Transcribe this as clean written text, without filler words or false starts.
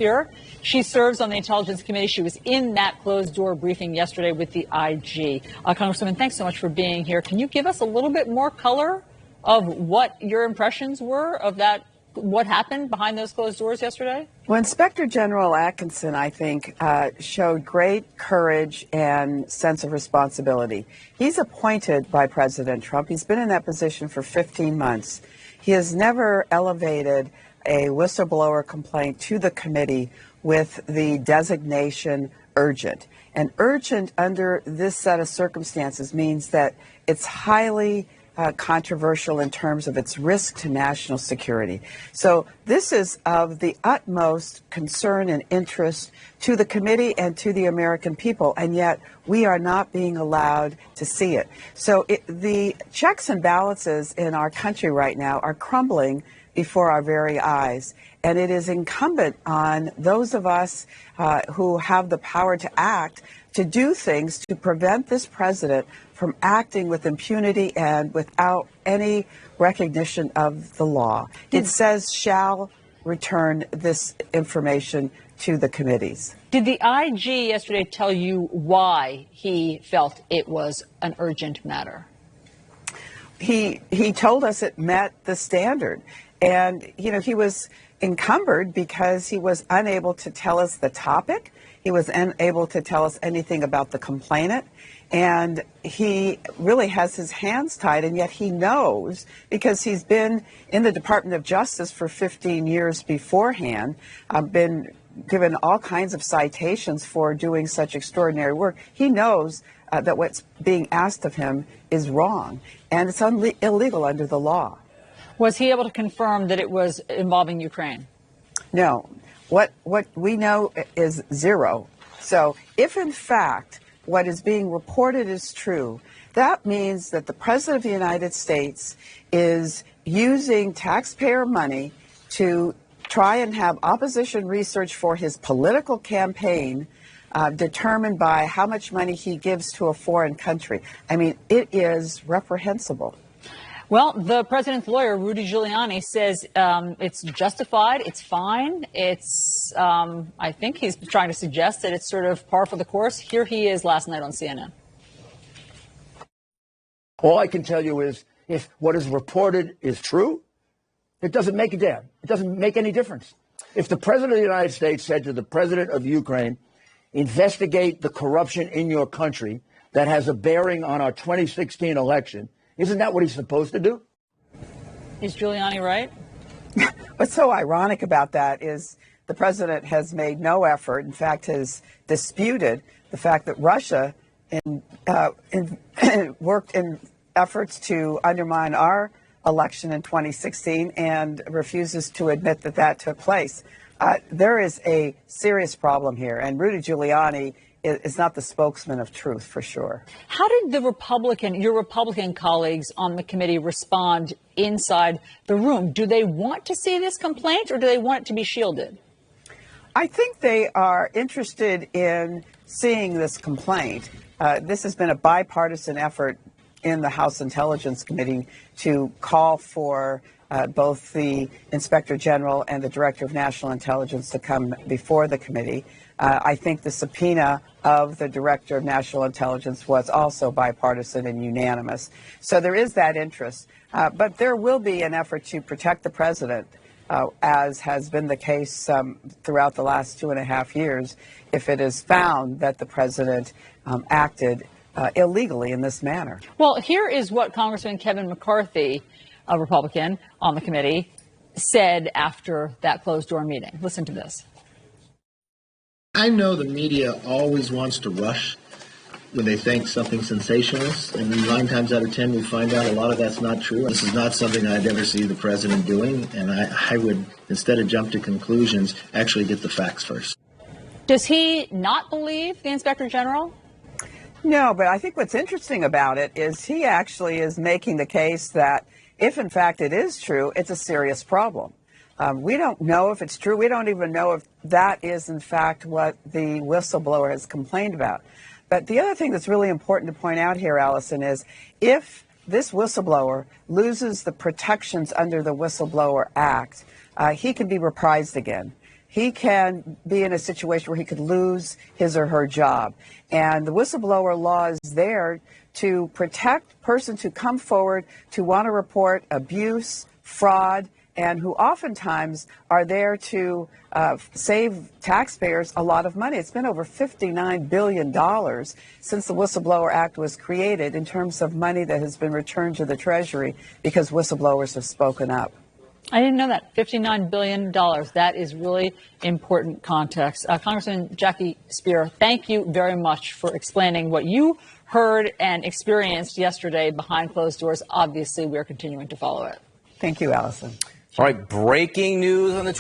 Speier. She serves on the Intelligence Committee. She was in that closed-door briefing yesterday with the IG. Congresswoman, thanks so much for being here. Can you give us a little bit more color of what your impressions were of that, what happened behind those closed doors yesterday? Well, Inspector General Atkinson, I think, showed great courage and sense of responsibility. He's appointed by President Trump. He's been in that position for 15 months. He has never elevated a whistleblower complaint to the committee with the designation urgent. And urgent under this set of circumstances means that it's highly controversial in terms of its risk to national security. So this is of the utmost concern and interest to the committee and to the American people, and yet we are not being allowed to see it. So the checks and balances in our country right now are crumbling before our very eyes, and it is incumbent on those of us who have the power to act to do things to prevent this president from acting with impunity and without any recognition of the law. It says shall return this information to the committees. Did the IG yesterday tell you why he felt it was an urgent matter? He told us it met the standard. And, you know, he was encumbered because he was unable to tell us the topic. He was unable to tell us anything about the complainant. And he really has his hands tied, and yet he knows, because he's been in the Department of Justice for 15 years beforehand, been given all kinds of citations for doing such extraordinary work. He knows that what's being asked of him is wrong, and it's illegal under the law. Was he able to confirm that it was involving Ukraine? No. What we know is zero. So if, in fact, what is being reported is true, that means that the President of the United States is using taxpayer money to try and have opposition research for his political campaign determined by how much money he gives to a foreign country. I mean, it is reprehensible. Well, the president's lawyer, Rudy Giuliani, says it's justified, it's fine. It's, I think he's trying to suggest that it's sort of par for the course. Here he is last night on CNN. All I can tell you is if what is reported is true, it doesn't make a damn. It doesn't make any difference. If the president of the United States said to the president of Ukraine, investigate the corruption in your country that has a bearing on our 2016 election, isn't that what he's supposed to do? Is Giuliani right? What's so ironic about that is the president has made no effort, in fact, has disputed the fact that Russia worked in efforts to undermine our election in 2016 and refuses to admit that that took place. There is a serious problem here, and Rudy Giuliani is not the spokesman of truth, for sure. How did your Republican colleagues on the committee respond inside the room? Do they want to see this complaint, or do they want it to be shielded? I think they are interested in seeing this complaint. This has been a bipartisan effort in the House Intelligence Committee to call for both the Inspector General and the Director of National Intelligence to come before the committee. I think the subpoena of the Director of National Intelligence was also bipartisan and unanimous. So there is that interest. But there will be an effort to protect the president, as has been the case throughout the last 2.5 years, if it is found that the president acted illegally in this manner. Well, here is what Congressman Kevin McCarthy, a Republican on the committee, said after that closed-door meeting. Listen to this. I know the media always wants to rush when they think something sensationalist, and 9 times out of 10 we find out a lot of that's not true. This is not something I'd ever see the president doing, and I would, instead of jump to conclusions, actually get the facts first. Does he not believe the Inspector General? No, but I think what's interesting about it is he actually is making the case that if, in fact, it is true, it's a serious problem. We don't know if it's true. We don't even know if that is, in fact, what the whistleblower has complained about. But the other thing that's really important to point out here, Alisyn, is if this whistleblower loses the protections under the Whistleblower Act, he can be reprised again. he can be in a situation where he could lose his or her job. And the whistleblower law is there to protect persons who come forward to want to report abuse, fraud, and who oftentimes are there to save taxpayers a lot of money. It's been over $59 billion since the Whistleblower Act was created in terms of money that has been returned to the Treasury because whistleblowers have spoken up. I didn't know that. $59 billion. That is really important context. Congresswoman Jackie Speier, thank you very much for explaining what you heard and experienced yesterday behind closed doors. Obviously, we're continuing to follow it. Thank you, Alisyn. All right, breaking news on the